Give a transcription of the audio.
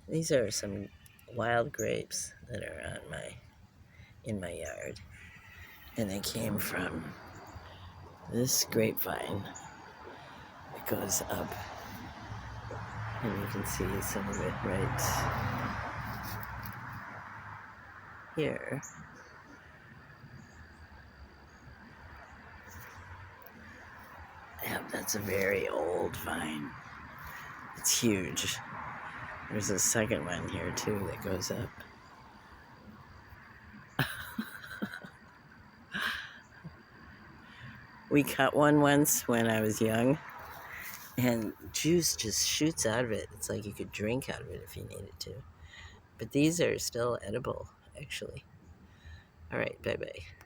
These are some wild grapes that are in my yard, and they came from this grapevine that goes up, and you can see some of it right here. Yeah, that's a very old vine. It's huge. There's a second one here too that goes up. We cut one once when I was young, and juice just shoots out of it. It's like you could drink out of it if you needed to. But these are still edible, actually. All right, bye-bye.